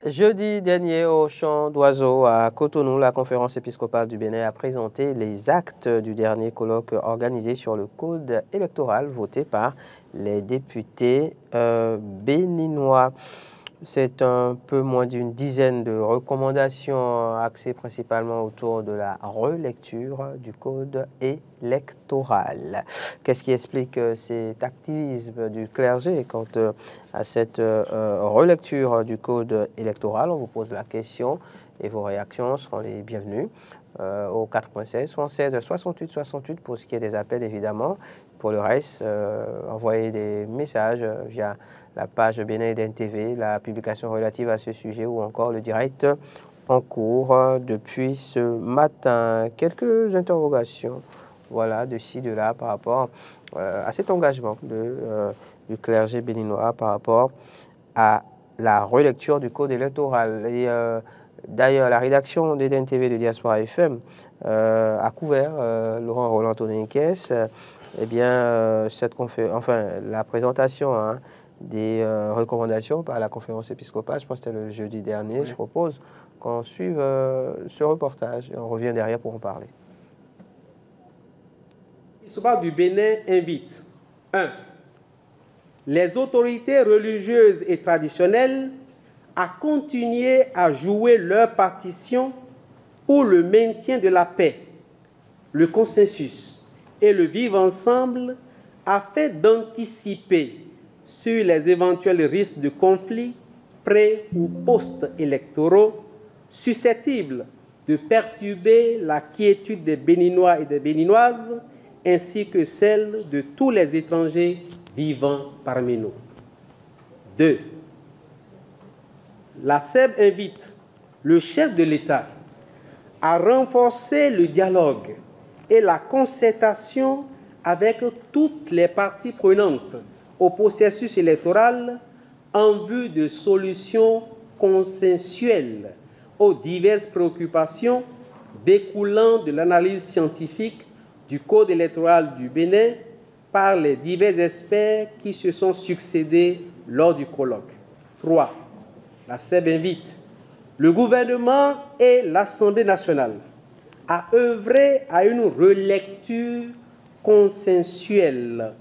Jeudi dernier, au Champ d'Oiseaux à Cotonou, la conférence épiscopale du Bénin a présenté les actes du dernier colloque organisé sur le code électoral voté par les députés béninois. C'est un peu moins d'une dizaine de recommandations axées principalement autour de la relecture du code électoral. Qu'est-ce qui explique cet activisme du clergé quant à cette relecture du code électoral? On vous pose la question et vos réactions seront les bienvenues au 96 76 68 68 pour ce qui est des appels évidemment. Pour le reste, envoyez des messages via la page Bénin Eden TV, la publication relative à ce sujet ou encore le direct en cours depuis ce matin. Quelques interrogations, voilà, de ci, de là par rapport à cet engagement du clergé béninois par rapport à la relecture du code électoral. Et d'ailleurs, la rédaction d'Eden TV de Diaspora FM a couvert Laurent Roland Toninquès, eh bien, la présentation des recommandations par la conférence épiscopale, je pense que c'était le jeudi dernier. Oui. Je propose qu'on suive ce reportage et on revient derrière pour en parler. L'épiscopat du Bénin invite 1. Les autorités religieuses et traditionnelles à continuer à jouer leur partition pour le maintien de la paix, le consensus et le vivre ensemble afin d'anticiper sur les éventuels risques de conflits pré- ou post-électoraux susceptibles de perturber la quiétude des Béninois et des Béninoises ainsi que celle de tous les étrangers vivant parmi nous. 2. La SEB invite le chef de l'État à renforcer le dialogue et la concertation avec toutes les parties prenantes au processus électoral en vue de solutions consensuelles aux diverses préoccupations découlant de l'analyse scientifique du Code électoral du Bénin par les divers experts qui se sont succédés lors du colloque. 3. La SEB invite le gouvernement et l'Assemblée nationale à œuvrer à une relecture consensuelle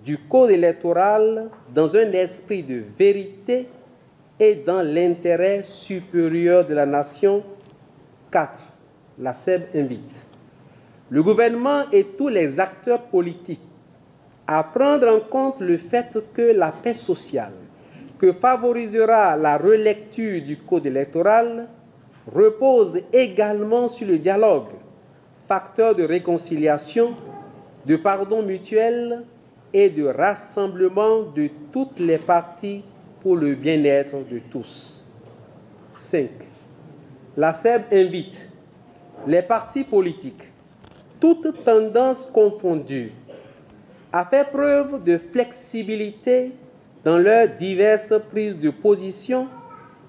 du Code électoral dans un esprit de vérité et dans l'intérêt supérieur de la nation. 4. La SEB invite le gouvernement et tous les acteurs politiques à prendre en compte le fait que la paix sociale que favorisera la relecture du Code électoral repose également sur le dialogue, facteur de réconciliation, de pardon mutuel et de rassemblement de toutes les parties pour le bien-être de tous. 5. La SEB invite les partis politiques, toutes tendances confondues, à faire preuve de flexibilité dans leurs diverses prises de position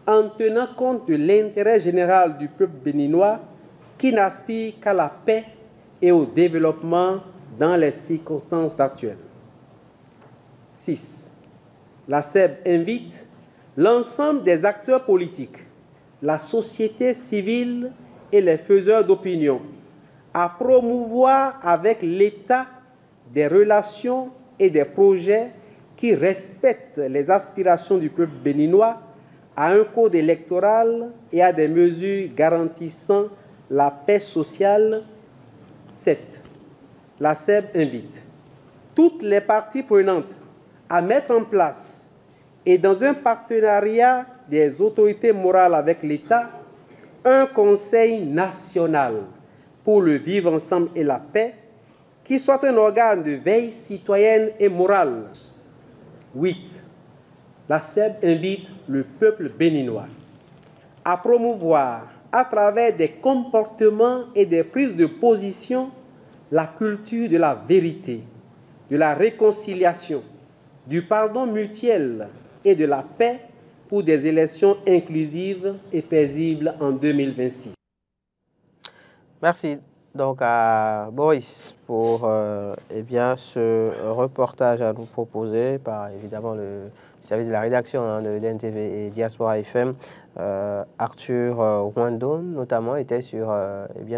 en tenant compte de l'intérêt général du peuple béninois qui n'aspire qu'à la paix et au développement dans les circonstances actuelles. 6. La SEB invite l'ensemble des acteurs politiques, la société civile et les faiseurs d'opinion à promouvoir avec l'État des relations et des projets qui respectent les aspirations du peuple béninois à un code électoral et à des mesures garantissant la paix sociale. 7. La SEB invite toutes les parties prenantes à mettre en place et dans un partenariat des autorités morales avec l'État, un conseil national pour le vivre ensemble et la paix qui soit un organe de veille citoyenne et morale. 8. La SEB invite le peuple béninois à promouvoir, à travers des comportements et des prises de position, la culture de la vérité, de la réconciliation, du pardon mutuel et de la paix pour des élections inclusives et paisibles en 2026. Merci donc à Boris pour ce reportage à nous proposer par évidemment le service de la rédaction de DNTV et Diaspora FM, Arthur Rwandon notamment était sur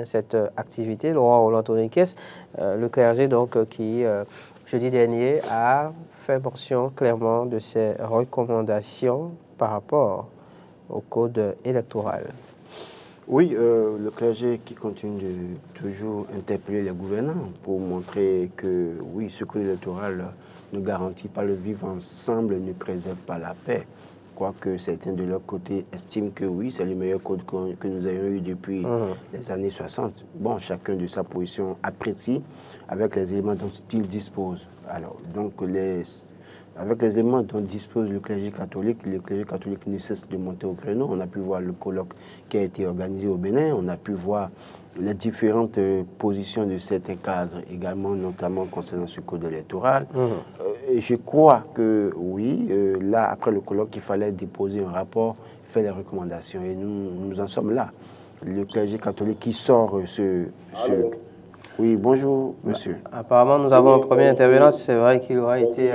cette activité. Laurent Roland-Tonniquez, le clergé donc qui jeudi dernier a fait mention clairement de ses recommandations par rapport au code électoral. Oui, le clergé qui continue de toujours interpeller les gouvernants pour montrer que oui, ce code électoral ne garantit pas le vivre ensemble, ne préserve pas la paix. Quoique certains de leur côté estiment que oui, c'est le meilleur code que nous ayons eu depuis les années 60. Bon, chacun de sa position apprécie avec les éléments dont il dispose. Alors, donc, avec les éléments dont dispose le clergé catholique ne cesse de monter au créneau. On a pu voir le colloque qui a été organisé au Bénin, on a pu voir les différentes positions de certains cadres également, notamment concernant ce code électoral. Et je crois que oui, là, après le colloque, il fallait déposer un rapport, faire les recommandations. Et nous en sommes là. Le clergé catholique qui sort Oui, bonjour, monsieur. Apparemment, nous avons un premier intervenant. C'est vrai qu'il aura été...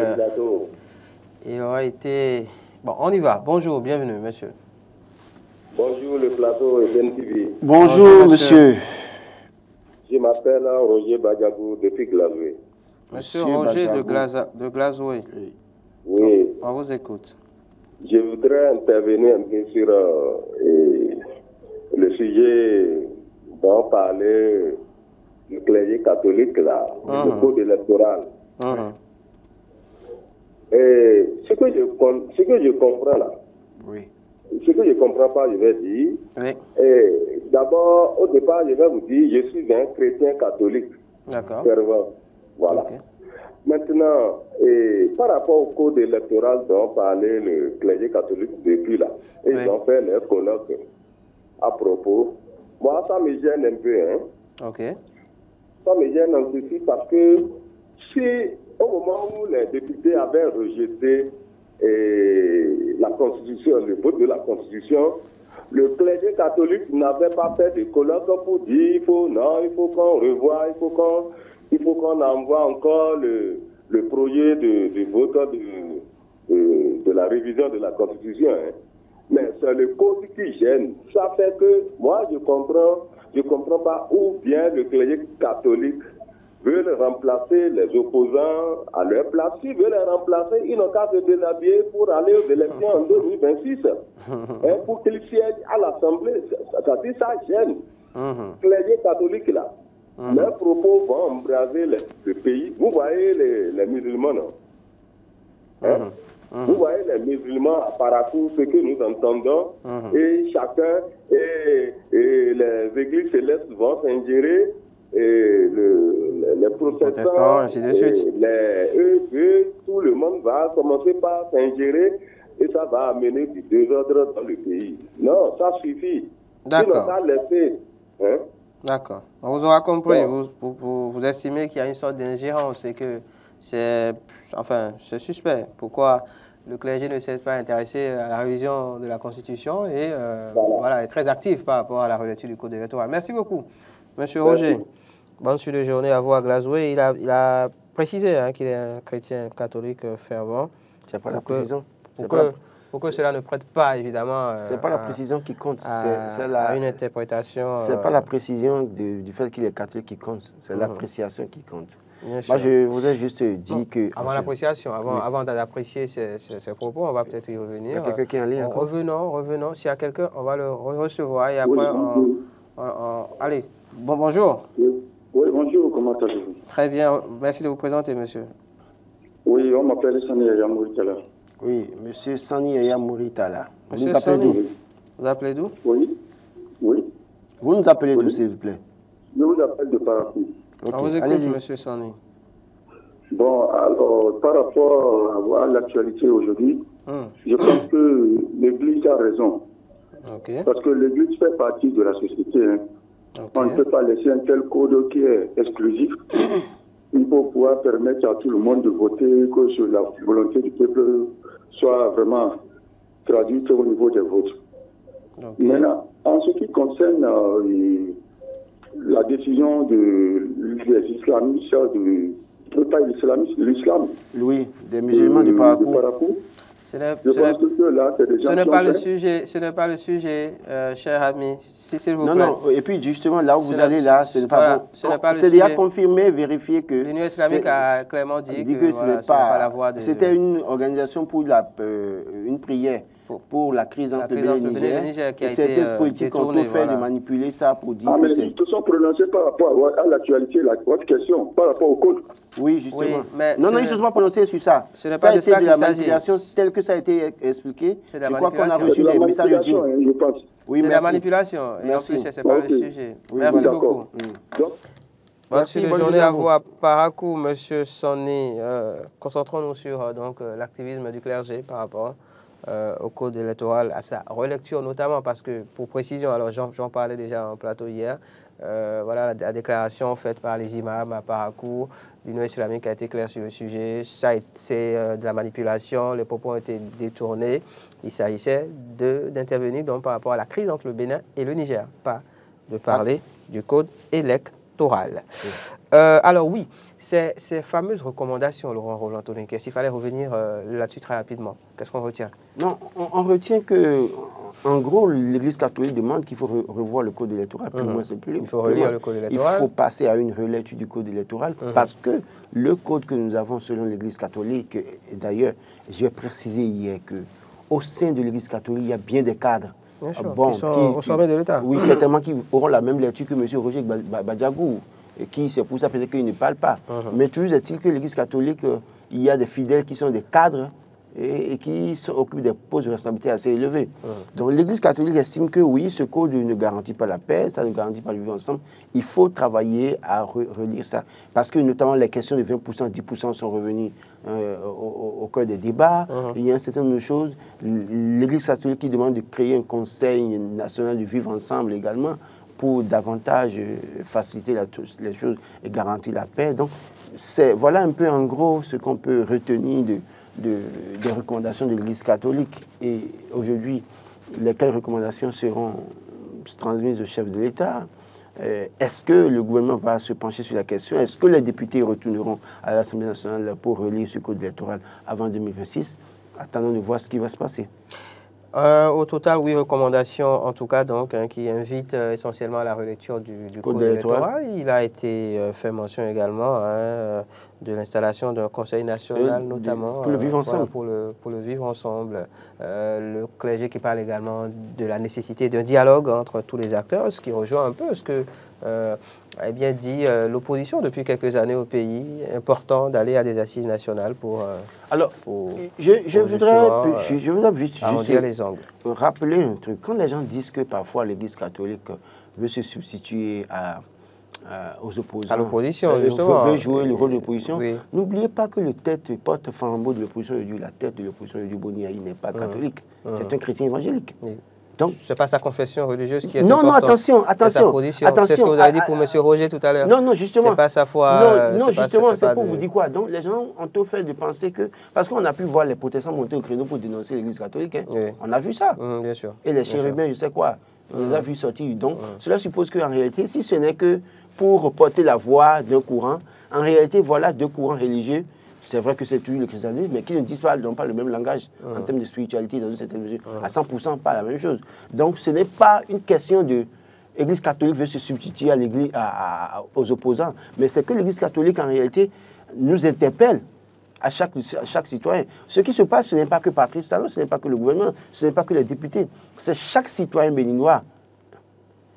Bon, on y va. Bonjour, bienvenue, monsieur. Bonjour, le plateau et DNTV. Bonjour, monsieur. Je m'appelle Roger Badiagou depuis Glazoué. Monsieur Roger de Glazoué. Oui. On vous écoute. Je voudrais intervenir un peu sur le sujet dont parlait le clergé catholique, là, le code électoral. Et ce que je comprends là, ce que je ne comprends pas, je vais dire. D'abord, au départ, je vais vous dire, je suis un chrétien catholique. D'accord. Fervent. Voilà. Okay. Maintenant, par rapport au code électoral dont parlait le clergé catholique depuis là, ils ont fait leur colloque à propos. Moi, ça me gêne un peu. Ok. Ça me gêne un peu parce que si, au moment où les députés avaient rejeté la Constitution, le vote de la Constitution, le clergé catholique n'avait pas fait de colloque pour dire il faut qu'on revoie, il faut qu'on envoie encore le projet de vote de la révision de la Constitution. Mais c'est le code qui gêne. Ça fait que moi je comprends pas où bien le clergé catholique veulent remplacer les opposants à leur place. S'ils veulent les remplacer, ils n'ont qu'à se déshabiller pour aller aux élections en 2026. Pour qu'ils siègent à l'Assemblée. Ça dit, ça gêne. Clergé catholique là. Leurs propos vont embraser le pays. Vous voyez les musulmans, non? Vous voyez les musulmans à Parakou, ce que nous entendons, et chacun, et les églises célestes vont s'ingérer, et les protestants, ainsi de suite. Tout le monde va commencer par s'ingérer, et ça va amener du désordre dans le pays. Non, ça suffit. D'accord. Ça laisser. D'accord. On vous aura compris. Vous estimez qu'il y a une sorte d'ingérence et que c'est suspect. Pourquoi le clergé ne s'est pas intéressé à la révision de la Constitution et est très actif par rapport à la relecture du Code électoral. Merci beaucoup, Monsieur Roger. Bonne suite de journée à vous à Glazoué. Il a précisé qu'il est un chrétien catholique fervent. C'est pas la précision. Pour que cela ne prête pas, évidemment, c'est pas la précision qui compte. À une interprétation. C'est pas la précision du fait qu'il est catholique qui compte. C'est l'appréciation qui compte. Moi, je voudrais juste dire que... Avant l'appréciation, avant d'apprécier ces propos, on va peut-être y revenir. Il y a quelqu'un qui est en ligne encore. Revenons. S'il y a quelqu'un, on va le recevoir et après, allez, bonjour. Oui, bonjour, comment allez-vous? Très bien, merci de vous présenter, monsieur. Oui, on m'appelle Sani Yaya Mouritala. Oui, monsieur Sani Yaya Mouritala. Vous nous appelez d'où? Vous appelez d'où? Oui. Vous nous appelez d'où, s'il vous plaît? Je vous appelle de Parakou. On vous écoute, monsieur Sani. Bon, alors, par rapport à l'actualité aujourd'hui, je pense que l'Église a raison. Parce que l'Église fait partie de la société. On ne peut pas laisser un tel code qui est exclusif. Il faut pouvoir permettre à tout le monde de voter, que la volonté du peuple soit vraiment traduite au niveau des votes. Maintenant, en ce qui concerne la décision des islamistes, pas l'islamisme, l'islam. Oui, des musulmans du Parakou. Ce n'est pas le sujet, cher ami, s'il vous plaît. Non, et puis justement, là où vous allez là, ce n'est pas bon. C'est déjà confirmé, vérifié que... L'Union islamique a clairement dit que ce n'est pas la voie de... C'était une organisation pour une prière pour la crise entre le Bénin et le Niger. Et certains politiques ont tout fait de manipuler ça pour dire que c'est... Mais ils se sont prononcés par rapport à l'actualité, votre question, par rapport au code. Oui, justement. Oui, mais non, ils ne se sont pas prononcés sur ça. Ce n'est ça pas a de été ça de la manipulation tel que ça a été expliqué. Je crois qu'on a reçu des messages de je pense. Oui, c'est de la manipulation. Merci. Et en plus, ce n'est pas le sujet. Oui, merci beaucoup. Merci, bonne journée à vous à Parakou, M. Sonny. Concentrons-nous sur l'activisme du clergé par rapport au code électoral, à sa relecture notamment, parce que, pour précision, alors j'en parlais déjà en plateau hier, voilà la déclaration faite par les imams à Parakou, l'Union islamique a été claire sur le sujet, c'est de la manipulation, les propos ont été détournés, il s'agissait d'intervenir donc par rapport à la crise entre le Bénin et le Niger, pas de parler du code électoral. Alors oui, ces fameuses recommandations, Laurent Roland-Tonin, s'il fallait revenir là-dessus très rapidement, qu'est-ce qu'on retient? Non, on retient que, en gros, l'Église catholique demande qu'il faut revoir le code électoral. Pour moi, c'est plus. Il faut relire le code électoral. Il faut passer à une relecture du code électoral parce que le code que nous avons selon l'Église catholique, et d'ailleurs, j'ai précisé hier qu'au sein de l'Église catholique, il y a bien des cadres. Bien sûr, qui sont au sommet de l'État. Oui, certainement qui auront la même lecture que M. Roger Badiagou, qui, c'est pour ça peut-être qu'il ne parle pas. Mais toujours est-il que l'Église catholique, il y a des fidèles qui sont des cadres et qui occupent des postes de responsabilité assez élevés. Donc l'Église catholique estime que oui, ce code ne garantit pas la paix, ça ne garantit pas le vivre ensemble. Il faut travailler à relire ça. Parce que notamment les questions de 20%, 10% sont revenues au cœur des débats. Il y a un certain nombre de choses. L'Église catholique qui demande de créer un conseil national du vivre ensemble également pour davantage faciliter les choses et garantir la paix. Donc voilà un peu en gros ce qu'on peut retenir des recommandations de l'Église catholique. Et aujourd'hui, lesquelles recommandations seront transmises au chef de l'État? Est-ce que le gouvernement va se pencher sur la question? Est-ce que les députés retourneront à l'Assemblée nationale pour relire ce code électoral avant 2026? Attendons de voir ce qui va se passer. Au total, 8 recommandations, en tout cas, donc, qui invitent essentiellement à la relecture du code électoral. Il a été fait mention également de l'installation d'un conseil national, notamment pour le vivre ensemble. Voilà, pour le vivre ensemble. Le clergé qui parle également de la nécessité d'un dialogue entre tous les acteurs, ce qui rejoint un peu ce que a bien dit l'opposition depuis quelques années au pays. Important d'aller à des assises nationales pour... je voudrais juste les angles. Rappeler un truc. Quand les gens disent que parfois l'Église catholique veut se substituer aux opposants, à l'opposition, justement, veut jouer le rôle de l'opposition, oui. N'oubliez pas que le porte-flambeau de l'opposition, la tête de l'opposition, Boniaï, n'est pas catholique. C'est un chrétien évangélique. Oui. Donc, c'est pas sa confession religieuse qui est importante. Non, attention. C'est ce que vous avez dit pour M. Roger tout à l'heure. Non, justement. C'est pas sa foi. Non, justement, c'est pour vous dire quoi. Donc, les gens ont tout fait de penser que... Parce qu'on a pu voir les protestants monter au créneau pour dénoncer l'Église catholique. Hein. Oui. On a vu ça. Bien sûr. Et les chérubins, je sais quoi. On les a vus sortir. Donc, cela suppose qu'en réalité, si ce n'est que pour porter la voix d'un courant, en réalité, voilà deux courants religieux. C'est vrai que c'est toujours le christianisme, mais qui n'ont pas le même langage en termes de spiritualité dans une certaine mesure. À 100%, pas la même chose. Donc, ce n'est pas une question de l'Église catholique veut se substituer aux opposants, mais c'est que l'Église catholique, en réalité, nous interpelle à chaque citoyen. Ce qui se passe, ce n'est pas que Patrice Talon, ce n'est pas que le gouvernement, ce n'est pas que les députés. C'est chaque citoyen béninois.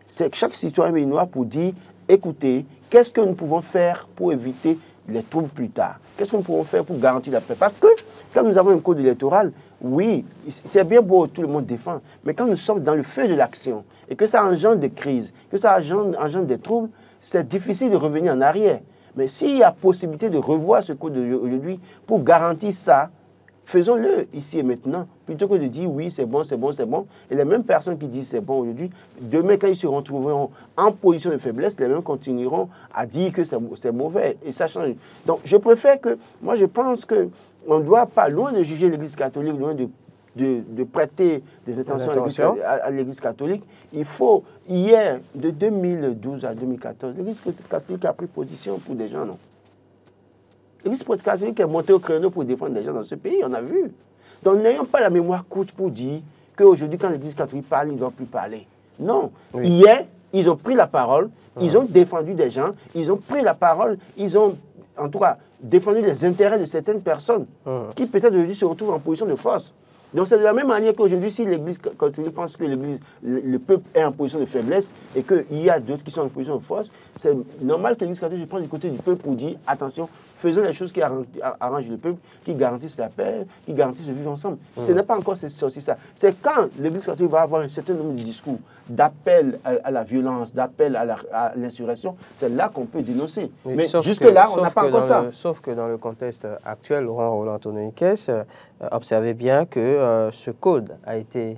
C'est chaque citoyen béninois pour dire, écoutez, qu'est-ce que nous pouvons faire pour éviter les troubles plus tard? Qu'est-ce que nous pouvons faire pour garantir la paix? Parce que quand nous avons un code électoral, oui, c'est bien beau, tout le monde défend, mais quand nous sommes dans le feu de l'action et que ça engendre des crises, que ça engendre des troubles, c'est difficile de revenir en arrière. Mais s'il y a possibilité de revoir ce code aujourd'hui pour garantir ça, faisons-le ici et maintenant, plutôt que de dire oui, c'est bon, c'est bon, c'est bon. Et les mêmes personnes qui disent c'est bon aujourd'hui, demain, quand ils se retrouveront en position de faiblesse, les mêmes continueront à dire que c'est mauvais. Et ça change. Donc, je préfère que, moi, je pense qu'on ne doit pas, loin de juger l'Église catholique, loin de prêter des intentions à l'Église catholique, il faut, hier, de 2012 à 2014, l'Église catholique a pris position pour des gens, non? L'Église catholique est montée au créneau pour défendre les gens dans ce pays, on a vu. Donc, n'ayons pas la mémoire courte pour dire qu'aujourd'hui, quand l'Église catholique parle, ils ne doivent plus parler. Non. Oui. Hier, ils ont pris la parole, ils ont défendu des gens, ils ont pris la parole, ils ont, en tout cas, défendu les intérêts de certaines personnes qui peut-être aujourd'hui se retrouvent en position de force. Donc c'est de la même manière qu'aujourd'hui, si l'Église catholique pense que le peuple est en position de faiblesse et qu'il y a d'autres qui sont en position de force, c'est normal que l'Église catholique se prenne du côté du peuple pour dire attention, faisons les choses qui arrangent le peuple, qui garantissent la paix, qui garantissent le vivre ensemble. Ce n'est pas encore aussi ça. C'est quand l'Église catholique va avoir un certain nombre de discours d'appel à la violence, d'appel à l'insurrection, c'est là qu'on peut dénoncer. Mais jusque-là, on n'a pas encore ça. Sauf que dans le contexte actuel, Laurent Roland Tononiquès, observez bien que ce code a été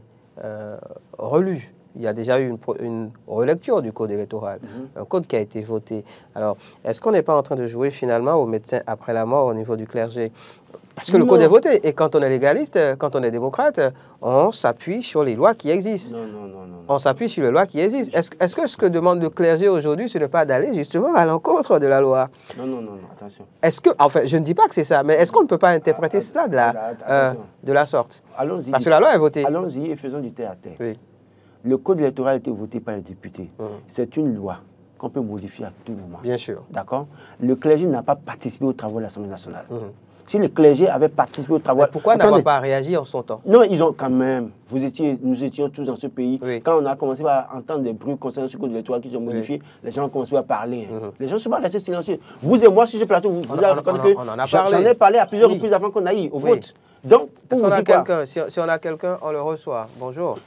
relu. Il y a déjà eu une relecture du code électoral, un code qui a été voté. Alors, est-ce qu'on n'est pas en train de jouer finalement au médecin après la mort au niveau du clergé? Parce que le code est voté. Et quand on est légaliste, quand on est démocrate, on s'appuie sur les lois qui existent. Non. On s'appuie sur les lois qui existent. Est-ce que ce que demande le clergé aujourd'hui, ce n'est pas d'aller justement à l'encontre de la loi? Non, attention. Est-ce que, enfin, je ne dis pas que c'est ça, mais est-ce qu'on ne peut pas interpréter cela de la sorte? Allons-y. Parce que la loi est votée. Allons-y et faisons du terre à terre. Oui. Le code électoral a été voté par les députés. C'est une loi qu'on peut modifier à tout moment. Bien sûr. D'accord? Le clergé n'a pas participé aux travaux de l'Assemblée nationale. Si le clergé avait participé aux travaux... Mais pourquoi n'avoir pas réagi en son temps? Non, ils ont quand même... Nous étions tous dans ce pays. Oui. Quand on a commencé à entendre des bruits concernant ce code électoral qui sont modifiés, les gens ont commencé à parler. Les gens ne sont pas restés silencieux. vous et moi, sur ce plateau, vous avez reconnu que j'en ai parlé à plusieurs reprises avant qu'on aille au vote. Donc, pour vous dire quoi? Si on a quelqu'un, on le reçoit. Bonjour.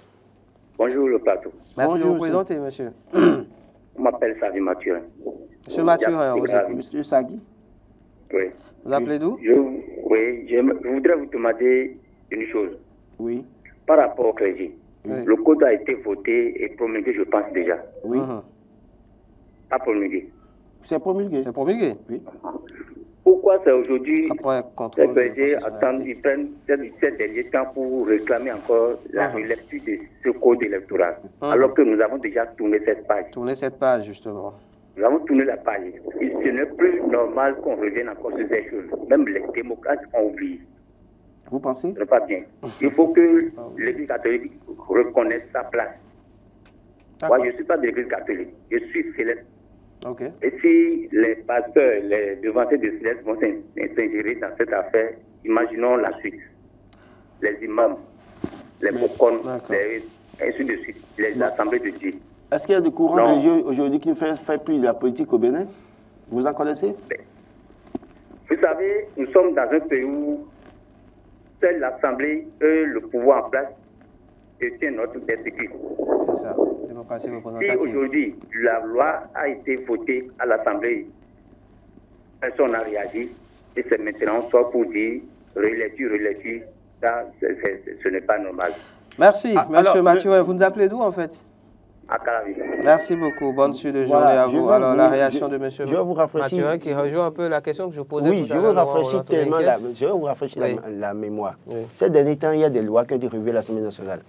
Bonjour le plateau. Merci de vous présenter, monsieur. On m'appelle Sagi Mathurin. Monsieur Mathurin, vous êtes Monsieur Sagi? Oui. Vous appelez d'où? Oui, je voudrais vous demander une chose. Oui. Par rapport au clergé. Le code a été voté et promulgué, je pense déjà. Oui. Pas promulgué. C'est promulgué. C'est promulgué. Oui. Pourquoi c'est aujourd'hui les clergés attendent, ils prennent ces derniers temps pour réclamer encore la relecture de ce code électoral, alors que nous avons déjà tourné cette page. Tourné cette page, justement. Nous avons tourné la page. Et ce n'est plus normal qu'on revienne encore sur ces choses. Même les démocrates ont oublié. Vous pensez? Ce n'est pas bien. Il faut que l'Église catholique reconnaisse sa place. Moi, je ne suis pas de l'Église catholique. Je suis céleste. Okay. Et si les pasteurs, les devanciers de céleste vont s'ingérer dans cette affaire, imaginons la suite. Les imams, les bokons, ainsi de suite, les assemblées de Dieu. Est-ce qu'il y a des courants religieux aujourd'hui qui fait plus de la politique au Bénin? Vous en connaissez? Vous savez, nous sommes dans un pays où seule l'Assemblée et le pouvoir en place détient notre exécutif. C'est ça, démocratie représentative. Si aujourd'hui la loi a été votée à l'Assemblée, personne n'a réagi, et c'est maintenant soit pour dire relecture, ça, ce n'est pas normal. Merci, monsieur Mathurin. Vous nous appelez d'où en fait? À Calavi. Merci beaucoup. Bonne suite de journée à vous. Alors, la réaction de M. Mathurin qui rejoint un peu la question que je posais tout à l'heure. Je vais vous rafraîchir la mémoire. Ces derniers temps, il y a des lois qui ont été revues à l'Assemblée nationale.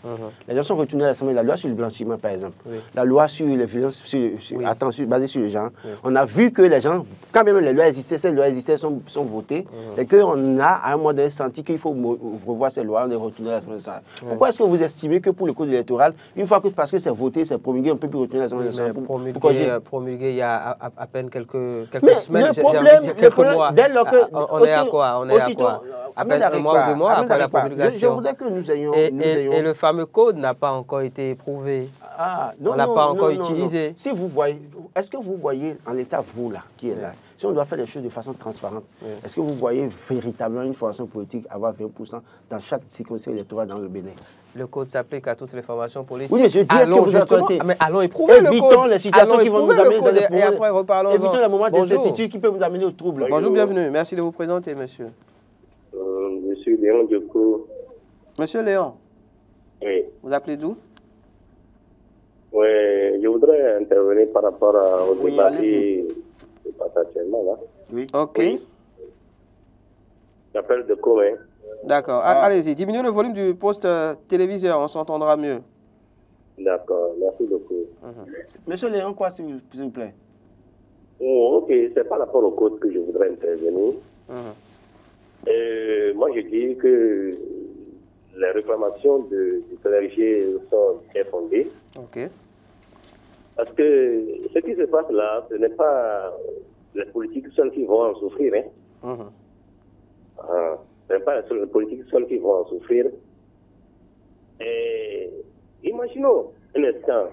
Les gens sont retournés à l'Assemblée. La loi sur le blanchiment, par exemple. La loi sur les violences basées sur les gens. On a vu que les gens, quand même les lois existaient, ces lois existaient, sont votées. Et qu'on a, à un moment donné, senti qu'il faut revoir ces lois, on est retourné à l'Assemblée nationale. Pourquoi est-ce que vous estimez que pour le code électoral, une fois que parce que c'est voté, c'est promulgué, on peut plus retourner à l'Assemblée nationale? Promulgué il y a à peine quelques semaines, quelques mois. On est à quoi? À peine un mois ou 2 mois après la promulgation. Je voudrais que nous ayons... Et le fameux code n'a pas encore été éprouvé. On n'a pas encore utilisé. Si vous voyez, est-ce que vous voyez en l'état, vous là, qui est là, si on doit faire les choses de façon transparente, est-ce que vous voyez véritablement une formation politique avoir 20% dans chaque circonscription électorale dans le Bénin? Le code s'applique à toutes les formations politiques. Oui, mais je dis, est-ce que vous connaissez? Mais allons éprouver le code. Évitons les situations qui vont nous amener dans des et après reparlons. Évitons les moments d'incertitude qui peuvent vous amener au trouble. Bonjour, bienvenue. Merci de vous présenter, monsieur. Monsieur Léon Djoko. Monsieur Léon. Oui. Vous appelez d'où? Oui, je voudrais intervenir par rapport au débat qui se passe actuellement là. Oui. Ok. Oui. J'appelle de Comé. D'accord. Allez-y, diminuez le volume du poste téléviseur, on s'entendra mieux. D'accord, merci beaucoup. Monsieur Léon, quoi, s'il vous plaît? Ok, c'est par rapport au code que je voudrais intervenir. Moi, je dis que les réclamations du clergé sont bien fondées. Ok. Parce que ce qui se passe là, ce n'est pas les politiques seuls qui vont en souffrir. Hein. Ce n'est pas les politiques seuls qui vont en souffrir. Et imaginons un instant,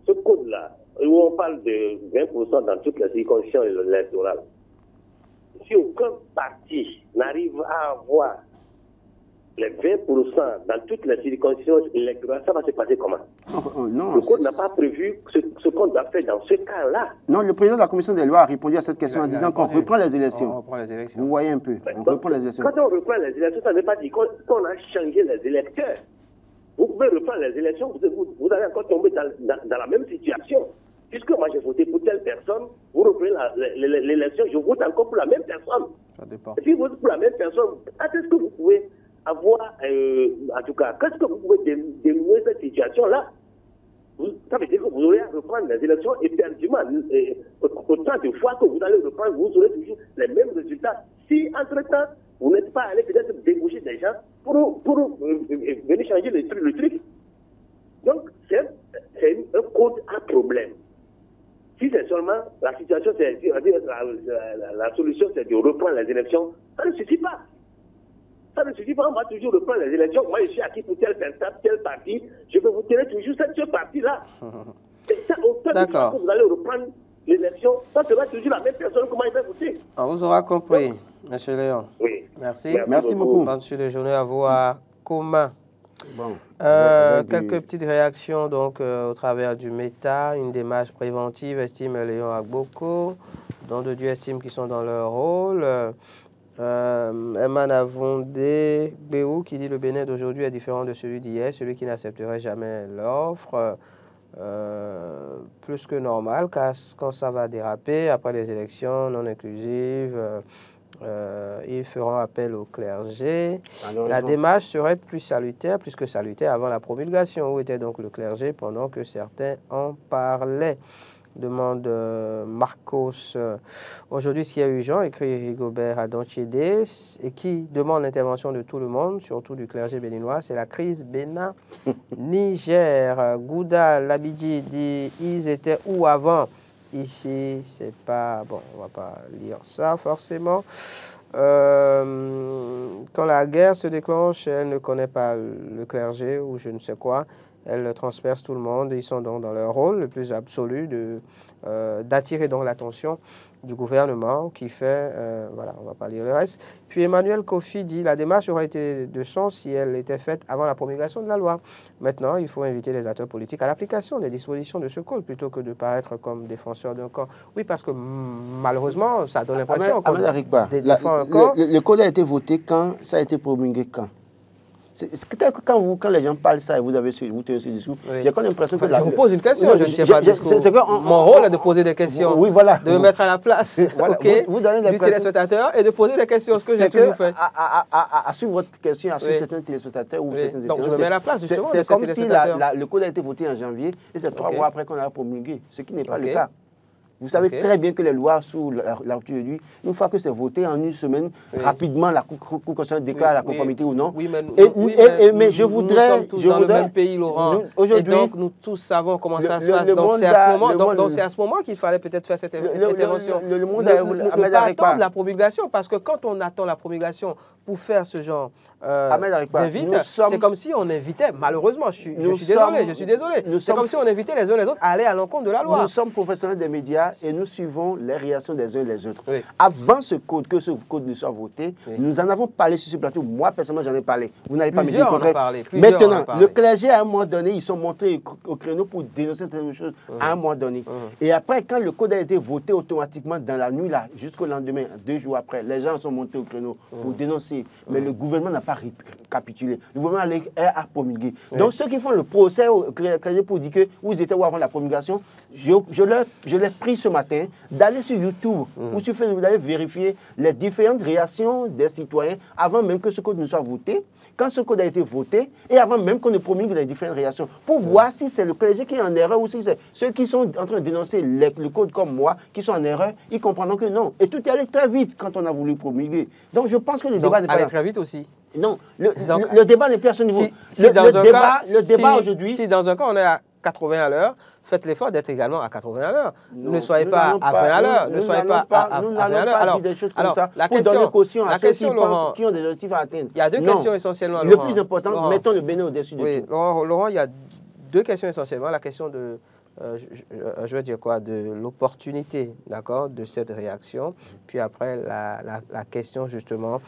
ce code-là, où on parle de 20% dans toutes les circonscriptions électorales. Si aucun parti n'arrive à avoir les 20% dans toutes les circonscriptions électorales, ça va se passer comment? Non, le code n'a pas prévu ce qu'on doit faire dans ce cas-là. Non, le président de la commission des lois a répondu à cette question en disant qu'on reprend les élections. On reprend les élections. Vous voyez un peu, on reprend les élections. Quand on reprend les élections, ça ne veut pas dire qu'on a changé les électeurs. Vous pouvez reprendre les élections, vous allez encore tomber dans la même situation. Puisque moi j'ai voté pour telle personne, vous reprenez l'élection, je vote encore pour la même personne. Ça dépend. Si vous votez pour la même personne, est-ce que vous pouvez avoir, en tout cas, qu'est-ce que vous pouvez dénouer cette situation-là? Ça veut dire que vous aurez à reprendre les élections éperdument. Autant de fois que vous allez reprendre, vous aurez toujours les mêmes résultats. Si, entre-temps, vous n'êtes pas allé peut-être débaucher des gens pour venir changer le truc. Donc, c'est un code à problème. Si c'est seulement la situation, la solution, c'est de reprendre les élections, ça ne suffit pas. Ça ne suffit pas, on va toujours reprendre les élections. Moi, je suis acquis pour tel parti, je vais vous tirer toujours cette partie-là. D'accord. Quand vous allez reprendre l'élection, ça sera toujours la même personne, comment il va voter. On vous aura compris, M. Léon. Oui. Merci beaucoup. Bonne suite de journée à vous à Coma. Bon, quelques petites réactions donc au travers du META, une démarche préventive, estime Léon Agboko, dont de Dieu estime qu'ils sont dans leur rôle. Eman Avondé Béou qui dit le Bénin d'aujourd'hui est différent de celui d'hier, celui qui n'accepterait jamais l'offre, plus que normal, car quand ça va déraper après les élections non inclusives, ils feront appel au clergé. La démarche serait plus que salutaire avant la promulgation. Où était donc le clergé pendant que certains en parlaient? Demande Marcos. Aujourd'hui, ce qui est urgent, écrit Rigobert Adonchiedé, et qui demande l'intervention de tout le monde, surtout du clergé béninois, c'est la crise Bénin-Niger. Gouda Labidji dit ils étaient où avant? Ici, c'est pas... Bon, on va pas lire ça forcément. Quand la guerre se déclenche, elle ne connaît pas le clergé ou je ne sais quoi. Elle transperce tout le monde. Ils sont donc dans leur rôle le plus absolu d'attirer donc l'attention du gouvernement qui fait... voilà, on ne va pas lire le reste. Puis Emmanuel Kofi dit la démarche aurait été de sens si elle était faite avant la promulgation de la loi. Maintenant, il faut inviter les acteurs politiques à l'application des dispositions de ce code plutôt que de paraître comme défenseurs d'un camp. Oui, parce que malheureusement, ça donne l'impression qu'on défend un camp. Le code a été voté quand? Ça a été promulgué quand? Quand les gens parlent ça et vous tenez ce discours, j'ai comme l'impression que... Je vous pose une question, je ne tiens pas de discours. Mon rôle est de poser des questions, oui, voilà. de me mettre à la place vous donnez du téléspectateur et de poser des questions, ce que j'ai toujours fait. À suivre votre question, à suivre certains téléspectateurs ou certains donc je me mets à la place, justement, c'est comme si le code a été voté en janvier et c'est 3 mois après qu'on a promulgué, ce qui n'est pas le cas. Vous savez très bien que les lois sous l'article 18, une fois que c'est voté en une semaine, rapidement la Cour constitutionnelle déclare la conformité ou non. Oui, mais je voudrais... Nous sommes tous dans le même pays, Laurent. Et donc, nous tous savons comment ça se passe. Donc, c'est à ce moment qu'il fallait peut-être faire cette intervention. Ne pas attendre la promulgation, parce que quand on attend la promulgation pour faire ce genre d'invite, c'est comme si on invitait, malheureusement, je suis désolé, c'est comme si on invitait les uns les autres à aller à l'encontre de la loi. Nous sommes professionnels des médias et nous suivons les réactions des uns et des autres. Avant ce code ne soit voté, nous en avons parlé sur ce plateau. Moi, personnellement, j'en ai parlé. Vous n'allez pas me dire le contraire. Maintenant, le clergé, à un moment donné, ils sont montés au créneau pour dénoncer certaines choses à un moment donné. Et après, quand le code a été voté automatiquement dans la nuit, là, jusqu'au lendemain, 2 jours après, les gens sont montés au créneau pour dénoncer. Mais le gouvernement n'a pas capitulé. Le gouvernement a promulgué. Donc, ceux qui font le procès au clergé pour dire que vous étiez où avant la promulgation, je l'ai pris ce matin d'aller sur YouTube ou sur Facebook, d'aller vérifier les différentes réactions des citoyens avant même que ce code ne soit voté, quand ce code a été voté et avant même qu'on ne promulgue les différentes réactions, pour voir si c'est le clergé qui est en erreur ou si c'est ceux qui sont en train de dénoncer le code comme moi qui sont en erreur, ils comprendront que non. Et tout est allé très vite quand on a voulu promulguer. Donc je pense que le débat n'est pas allé très vite aussi. Non, le débat n'est plus à ce niveau. Le débat aujourd'hui... Si dans un cas, on est à 80 à l'heure, faites l'effort d'être également à 80 à l'heure. Ne soyez pas à 20 à l'heure. Ne soyez pas à 20 à l'heure. Alors, des choses comme ça, pour donner caution à ceux qui ont des objectifs à atteindre. Il y a deux questions essentiellement, Laurent. Le plus important, mettons le Bénin au-dessus de tout. Laurent, il y a deux questions essentiellement. La question de... je veux dire quoi, de l'opportunité, d'accord, de cette réaction. Puis après, la question justement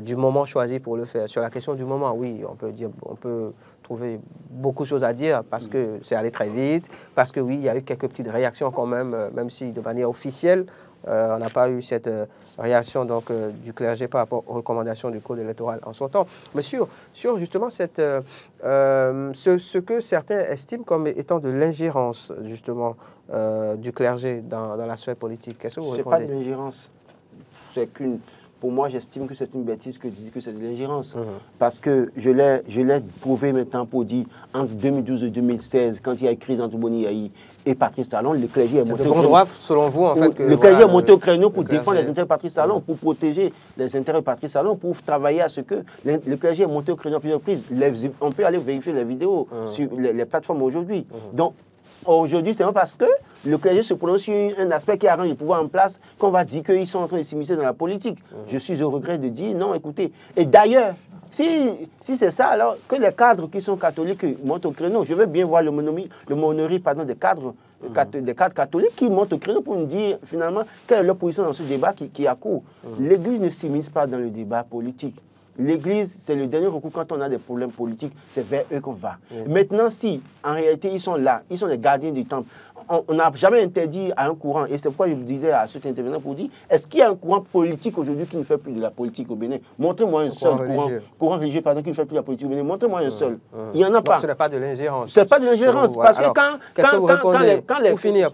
du moment choisi pour le faire. Sur la question du moment, oui, on peut trouver beaucoup de choses à dire parce que c'est allé très vite, parce que oui, il y a eu quelques petites réactions quand même, même si de manière officielle, on n'a pas eu cette réaction donc, du clergé par rapport aux recommandations du code électoral en son temps. Mais sur justement ce que certains estiment comme étant de l'ingérence justement du clergé dans la sphère politique, qu'est-ce que vous répondez? Ce n'est pas de l'ingérence, c'est qu'une... Pour moi, j'estime que c'est une bêtise que de dire que c'est de l'ingérence. Parce que je l'ai prouvé maintenant pour dire, entre 2012 et 2016, quand il y a eu crise entre Boni Yahi et Patrice Talon, le clergé est monté au créneau. Selon vous, en fait, le clergé est monté au créneau pour défendre les intérêts de Patrice Talon, pour protéger les intérêts de Patrice Talon, pour travailler à ce que le clergé est monté au créneau à plusieurs reprises. On peut aller vérifier les vidéos sur les plateformes aujourd'hui. Donc, aujourd'hui, c'est parce que le clergé se prononce sur un aspect qui arrange le pouvoir en place qu'on va dire qu'ils sont en train de s'immiscer dans la politique. Je suis au regret de dire non, écoutez. Et d'ailleurs, si c'est ça, alors que les cadres qui sont catholiques montent au créneau, je veux bien voir le monorie des cadres catholiques qui montent au créneau pour nous dire finalement quelle est leur position dans ce débat qui a cours. L'Église ne s'immisce pas dans le débat politique. L'Église, c'est le dernier recours quand on a des problèmes politiques, c'est vers eux qu'on va. Maintenant, si en réalité ils sont là, ils sont les gardiens du temple, on n'a jamais interdit à un courant, et c'est pourquoi je vous disais à cet intervenant pour dire, est-ce qu'il y a un courant politique aujourd'hui qui ne fait plus de la politique au Bénin? Montrez-moi un seul courant religieux qui ne fait plus de la politique au Bénin. Montrez-moi un seul. Il n'y en a pas. Donc, ce n'est pas de l'ingérence. Ce n'est pas de l'ingérence, parce que pour finir,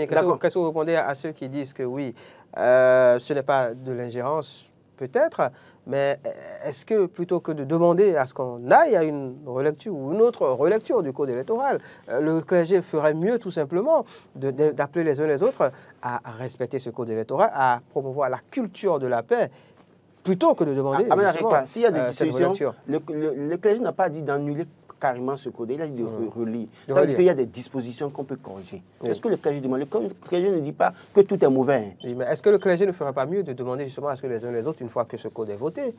qu'est-ce que vous répondez à ceux qui disent que oui, ce n'est pas de l'ingérence, peut-être, mais est-ce que plutôt que de demander à ce qu'on aille à une relecture ou une autre relecture du code électoral, le clergé ferait mieux tout simplement d'appeler les uns les autres à respecter ce code électoral, à promouvoir la culture de la paix, plutôt que de demander s'il y a des discussions, le clergé n'a pas dit d'annuler carrément ce code, il a dit de relire. Ça veut dire qu'il y a des dispositions qu'on peut corriger. Est-ce que le clergé demande? Le clergé ne dit pas que tout est mauvais. Oui, mais est-ce que le clergé ne ferait pas mieux de demander justement à ce que les uns les autres, une fois que ce code est voté,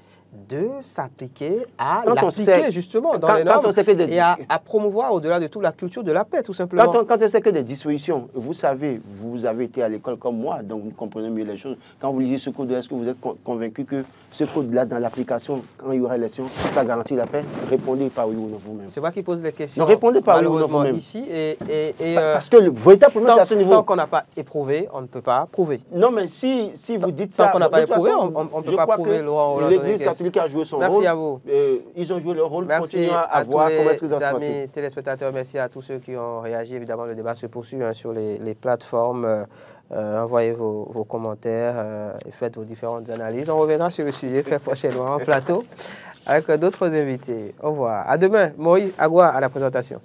de s'appliquer à l'appliquer justement dans les normes et à promouvoir au-delà de tout la culture de la paix, tout simplement. Quand on sait que des dispositions, vous savez, vous avez été à l'école comme moi, donc vous comprenez mieux les choses. Quand vous lisez ce code, est-ce que vous êtes convaincu que ce code-là, dans l'application, quand il y aura élection, ça garantit la paix? Répondez par oui ou non vous-même. C'est moi qui pose les questions. Non, répondez par malheureusement vous-même. Ici parce que le véritable problème, c'est à ce niveau. Tant qu'on n'a pas éprouvé, on ne peut pas prouver. Non, mais si vous dites ça... Tant qu'on n'a pas éprouvé, on ne peut pas prouver. L'Église catholique a joué son rôle. Merci à vous. Ils ont joué leur rôle. Merci à voir comment est-ce que ça se passe. Amis téléspectateurs, merci à tous ceux qui ont réagi. Évidemment, le débat se poursuit sur les plateformes. Envoyez vos commentaires et faites vos différentes analyses. On reviendra sur le sujet très prochainement en plateau avec d'autres invités. Au revoir. À demain. Moïse Agua à la présentation.